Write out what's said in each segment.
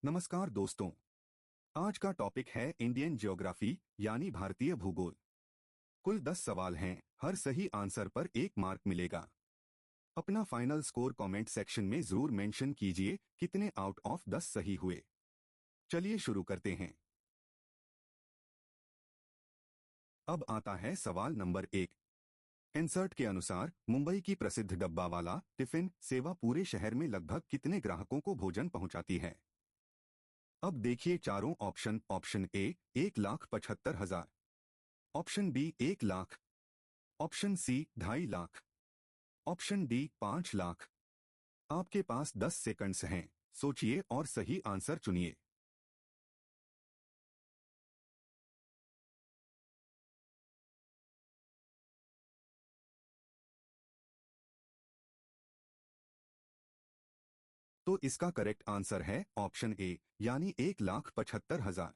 नमस्कार दोस्तों। आज का टॉपिक है इंडियन ज्योग्राफी यानी भारतीय भूगोल। कुल 10 सवाल हैं, हर सही आंसर पर 1 मार्क मिलेगा। अपना फाइनल स्कोर कमेंट सेक्शन में जरूर मेंशन कीजिए कितने आउट ऑफ 10 सही हुए। चलिए शुरू करते हैं। अब आता है सवाल नंबर 1। इंसर्ट के अनुसार मुंबई की प्रसिद्ध डब्बा वाला टिफिन सेवा पूरे शहर में लगभग कितने ग्राहकों को भोजन पहुंचाती है। अब देखिए चारों option. Option A 1,75,000, option B 1 lakh, option C 2.5 lakh, option D 5 lakh. आपके पास 10 सेकंड्स हैं, सोचिए और सही आंसर चुनिए। तो इसका करेक्ट आंसर है ऑप्शन ए यानी 1,75,000।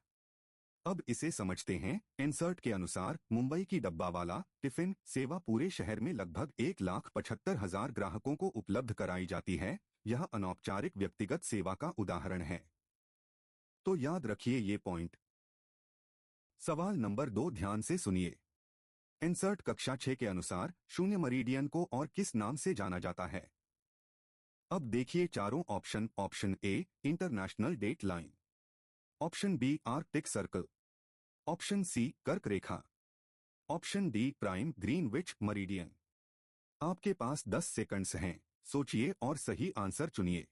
अब इसे समझते हैं। इंसर्ट के अनुसार मुंबई की डब्बा वाला टिफिन सेवा पूरे शहर में लगभग 1,75,000 ग्राहकों को उपलब्ध कराई जाती है। यह अनौपचारिक व्यक्तिगत सेवा का उदाहरण है। तो याद रखिए ये पॉइंट। सवाल नंबर 2 ध्यान से सुनिए। इंसर्ट कक्षा 6 के अनुसार शून्य मरीडियन को और किस नाम से जाना जाता है। अब देखिए चारों option. Option A international date line, option B Arctic circle, option C कर्क रेखा, option D prime Greenwich meridian. आपके पास 10 सेकंड्स हैं, सोचिए और सही आंसर चुनिए।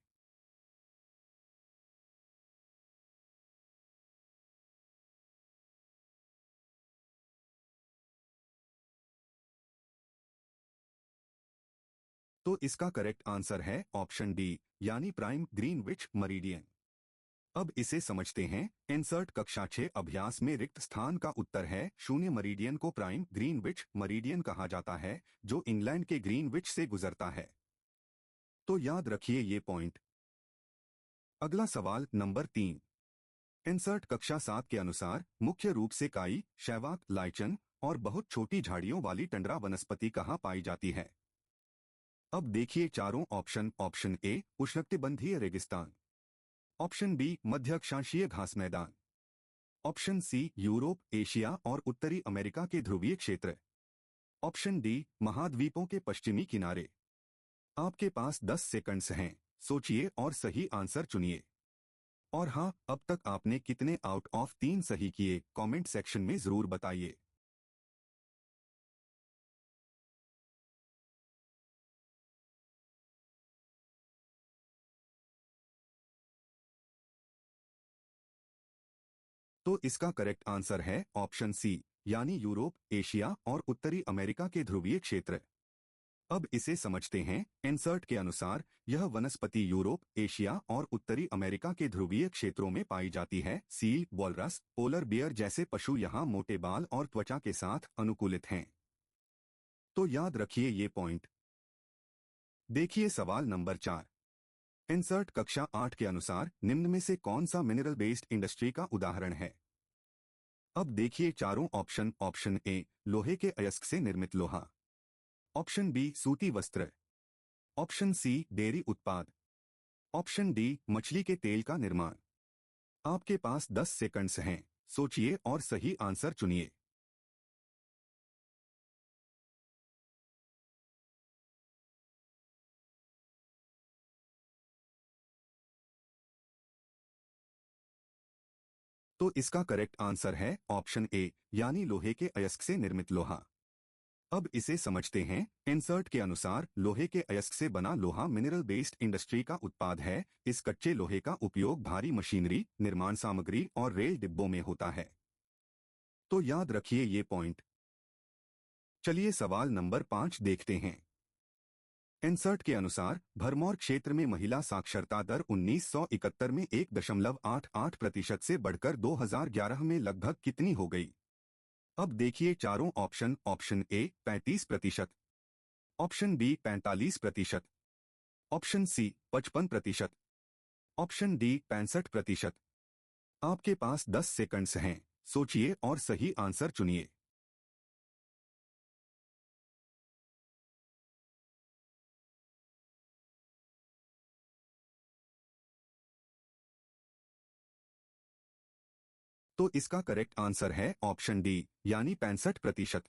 तो इसका करेक्ट आंसर है ऑप्शन डी यानी प्राइम ग्रीनविच मरीडियन। अब इसे समझते हैं। इंसर्ट कक्षा 6 अभ्यास में रिक्त स्थान का उत्तर है शून्य मरीडियन को प्राइम ग्रीनविच मरीडियन कहा जाता है, जो इंग्लैंड के ग्रीनविच से गुजरता है। तो याद रखिए ये पॉइंट। अगला सवाल नंबर 3। इंसर्ट कक्षा 7 के अनुसार मुख्य रूप से काई, शैवाल, लाइचन और बहुत छोटी झाड़ियों वाली टंडरा वनस्पति कहाँ पाई जाती है। अब देखिए चारों ऑप्शन। ऑप्शन ए उष्णकटिबंधीय रेगिस्तान, ऑप्शन बी मध्य अक्षांशीय घास मैदान, ऑप्शन सी यूरोप, एशिया और उत्तरी अमेरिका के ध्रुवीय क्षेत्र, ऑप्शन डी महाद्वीपों के पश्चिमी किनारे। आपके पास 10 सेकंड्स हैं, सोचिए और सही आंसर चुनिए। और हाँ, अब तक आपने कितने आउट ऑफ 3 सही किए कमेंट सेक्शन में जरूर बताइए। तो इसका करेक्ट आंसर है ऑप्शन सी यानी यूरोप, एशिया और उत्तरी अमेरिका के ध्रुवीय क्षेत्र। अब इसे समझते हैं। इंसर्ट के अनुसार यह वनस्पति यूरोप, एशिया और उत्तरी अमेरिका के ध्रुवीय क्षेत्रों में पाई जाती है। सील, वॉलरस, पोलर बियर जैसे पशु यहाँ मोटे बाल और त्वचा के साथ अनुकूलित हैं। तो याद रखिए ये पॉइंट। देखिए सवाल नंबर 4। इंसर्ट कक्षा 8 के अनुसार निम्न में से कौन सा मिनरल बेस्ड इंडस्ट्री का उदाहरण है। अब देखिए चारों ऑप्शन। ऑप्शन ए लोहे के अयस्क से निर्मित लोहा, ऑप्शन बी सूती वस्त्र, ऑप्शन सी डेयरी उत्पाद, ऑप्शन डी मछली के तेल का निर्माण। आपके पास 10 सेकंड्स हैं, सोचिए और सही आंसर चुनिए। तो इसका करेक्ट आंसर है ऑप्शन ए यानी लोहे के अयस्क से निर्मित लोहा। अब इसे समझते हैं। इंसर्ट के अनुसार लोहे के अयस्क से बना लोहा मिनरल बेस्ड इंडस्ट्री का उत्पाद है। इस कच्चे लोहे का उपयोग भारी मशीनरी, निर्माण सामग्री और रेल डिब्बों में होता है। तो याद रखिए ये पॉइंट। चलिए सवाल नंबर 5 देखते हैं। इंसर्ट के अनुसार भरमौर क्षेत्र में महिला साक्षरता दर 1971 में 1.88% से बढ़कर 2011 में लगभग कितनी हो गई। अब देखिए चारों option. Option A 35%, option B 45%, option C 55%, option D 65%। आपके पास 10 सेकंड्स हैं, सोचिए और सही आंसर चुनिए। तो इसका करेक्ट आंसर है ऑप्शन डी यानी 65%।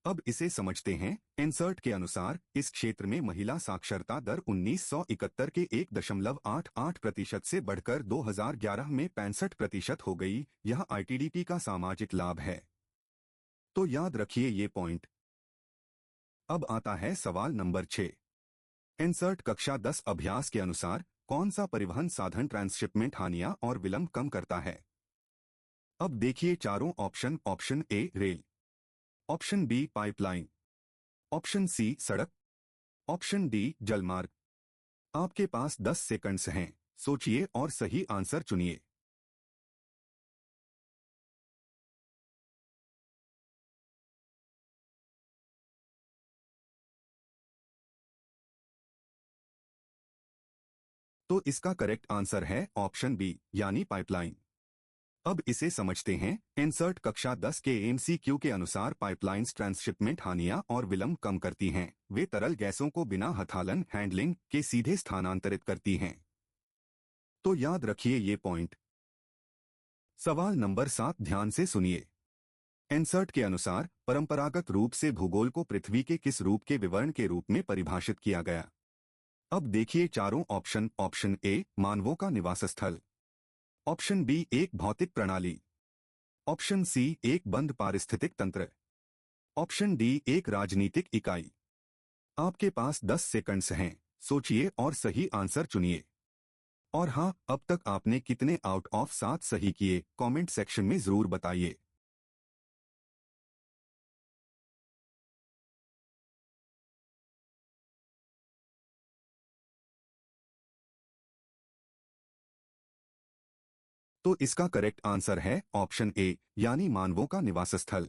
अब इसे समझते हैं। इंसर्ट के अनुसार इस क्षेत्र में महिला साक्षरता दर 1971 के 1.88% से बढ़कर 2011 में 65% हो गई। यह आईटीडीपी का सामाजिक लाभ है, तो याद रखिए ये पॉइंट। अब आता है सवाल नंबर 6। इंसर्ट कक्षा 10 अभ्यास के अनुसार कौन सा परिवहन साधन ट्रांसशिपमेंट हानियां और विलंब कम करता है? अब देखिए चारों option. Option A rail, option B pipeline, option C सड़क, ऑप्शन डी जलमार्ग। आपके पास 10 सेकंड्स हैं, सोचिए और सही आंसर चुनिए। तो इसका करेक्ट आंसर है ऑप्शन बी यानी पाइपलाइन। अब इसे समझते हैं। इंसर्ट कक्षा 10 के एमसीक्यू के अनुसार पाइपलाइंस ट्रांसशिपमेंट हानियां और विलंब कम करती हैं। वे तरल गैसों को बिना हथालन हैंडलिंग के सीधे स्थानांतरित करती हैं, तो याद रखिए ये पॉइंट। सवाल नंबर 7 ध्यान से सुनिए। इंसर्ट के अनुसार परंपरागत रूप से भूगोल को पृथ्वी के किस रूप के विवरण के रूप में परिभाषित किया गया? अब देखिए चारों ऑप्शन। ऑप्शन ए मानवों का निवास स्थल, ऑप्शन बी एक भौतिक प्रणाली, ऑप्शन सी एक बंद पारिस्थितिक तंत्र, ऑप्शन डी एक राजनीतिक इकाई। आपके पास 10 सेकंड्स हैं, सोचिए और सही आंसर चुनिए। और हाँ, अब तक आपने कितने आउट ऑफ 7 सही किए कमेंट सेक्शन में जरूर बताइए। तो इसका करेक्ट आंसर है ऑप्शन ए यानी मानवों का निवास स्थल।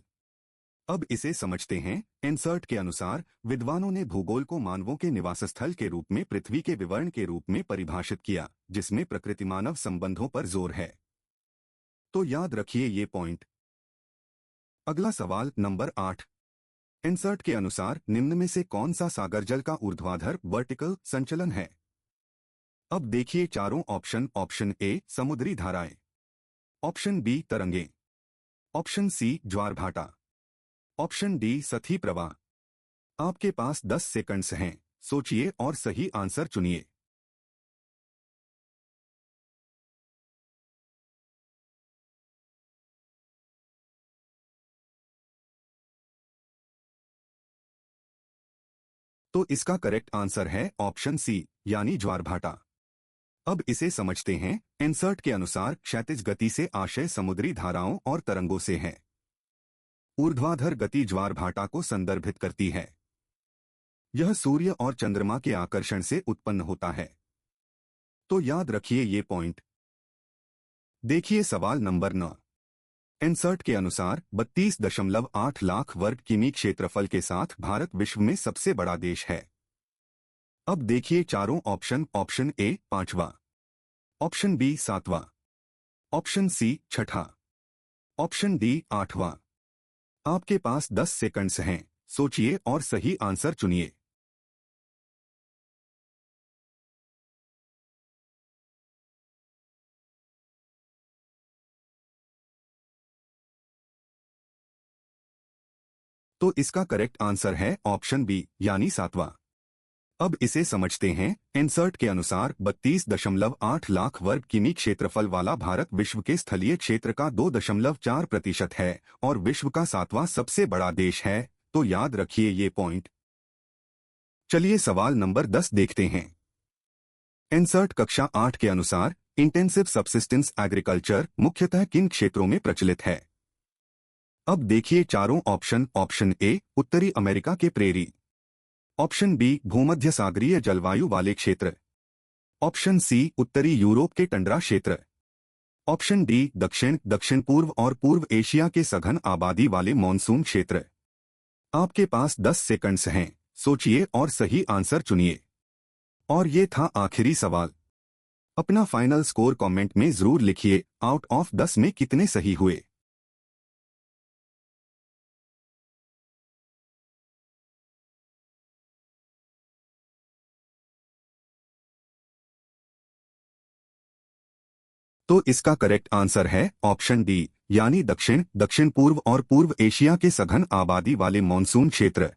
अब इसे समझते हैं। इंसर्ट के अनुसार विद्वानों ने भूगोल को मानवों के निवास स्थल के रूप में पृथ्वी के विवरण के रूप में परिभाषित किया, जिसमें प्रकृति मानव संबंधों पर जोर है, तो याद रखिए ये पॉइंट। अगला सवाल नंबर 8। इंसर्ट के अनुसार निम्न में से कौन सा सागर जल का ऊर्ध्वाधर वर्टिकल संचलन है? अब देखिए चारों ऑप्शन। ऑप्शन ए समुद्री धाराएं, ऑप्शन बी तरंगे, ऑप्शन सी ज्वार भाटा, ऑप्शन डी सतही प्रवाह। आपके पास 10 सेकंड्स हैं, सोचिए और सही आंसर चुनिए। तो इसका करेक्ट आंसर है ऑप्शन सी यानी ज्वार भाटा। अब इसे समझते हैं। इंसर्ट के अनुसार क्षैतिज गति से आशय समुद्री धाराओं और तरंगों से है। ऊर्ध्वाधर गति ज्वार भाटा को संदर्भित करती है। यह सूर्य और चंद्रमा के आकर्षण से उत्पन्न होता है, तो याद रखिए ये पॉइंट। देखिए सवाल नंबर 9। इंसर्ट के अनुसार 32.8 लाख वर्ग किमी क्षेत्रफल के साथ भारत विश्व में सबसे बड़ा देश है। अब देखिए चारों ऑप्शन। ऑप्शन ए पांचवा, ऑप्शन बी सातवां, ऑप्शन सी छठा, ऑप्शन डी आठवां। आपके पास 10 सेकंड्स हैं, सोचिए और सही आंसर चुनिए। तो इसका करेक्ट आंसर है ऑप्शन बी यानी सातवां। अब इसे समझते हैं। इंसर्ट के अनुसार 32.8 लाख वर्ग किमी क्षेत्रफल वाला भारत विश्व के स्थलीय क्षेत्र का 2.4% है और विश्व का सातवां सबसे बड़ा देश है, तो याद रखिए ये पॉइंट। चलिए सवाल नंबर 10 देखते हैं। इंसर्ट कक्षा 8 के अनुसार इंटेंसिव सबसिस्टेंस एग्रीकल्चर मुख्यतः किन क्षेत्रों में प्रचलित है? अब देखिए चारों ऑप्शन। ऑप्शन ए उत्तरी अमेरिका के प्रेरी, ऑप्शन बी भूमध्य सागरीय जलवायु वाले क्षेत्र, ऑप्शन सी उत्तरी यूरोप के टंड्रा क्षेत्र, ऑप्शन डी दक्षिण दक्षिण पूर्व और पूर्व एशिया के सघन आबादी वाले मॉनसून क्षेत्र। आपके पास 10 सेकंड्स हैं, सोचिए और सही आंसर चुनिए। और ये था आखिरी सवाल। अपना फाइनल स्कोर कमेंट में जरूर लिखिए, आउट ऑफ 10 में कितने सही हुए। तो इसका करेक्ट आंसर है ऑप्शन डी यानी दक्षिण, दक्षिण पूर्व और पूर्व एशिया के सघन आबादी वाले मॉनसून क्षेत्र।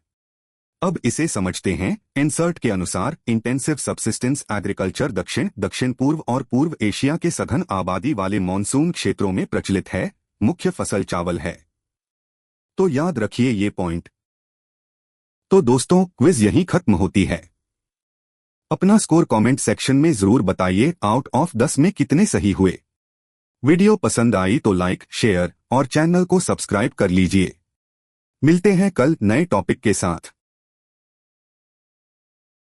अब इसे समझते हैं। इंसर्ट के अनुसार इंटेंसिव सबसिस्टेंस एग्रीकल्चर दक्षिण, दक्षिण पूर्व और पूर्व एशिया के सघन आबादी वाले मॉनसून क्षेत्रों में प्रचलित है। मुख्य फसल चावल है। तो याद रखिए ये पॉइंट। तो दोस्तों, क्विज यहीं खत्म होती है। अपना स्कोर कमेंट सेक्शन में जरूर बताइए, आउट ऑफ 10 में कितने सही हुए। वीडियो पसंद आई तो लाइक, शेयर और चैनल को सब्सक्राइब कर लीजिए। मिलते हैं कल नए टॉपिक के साथ।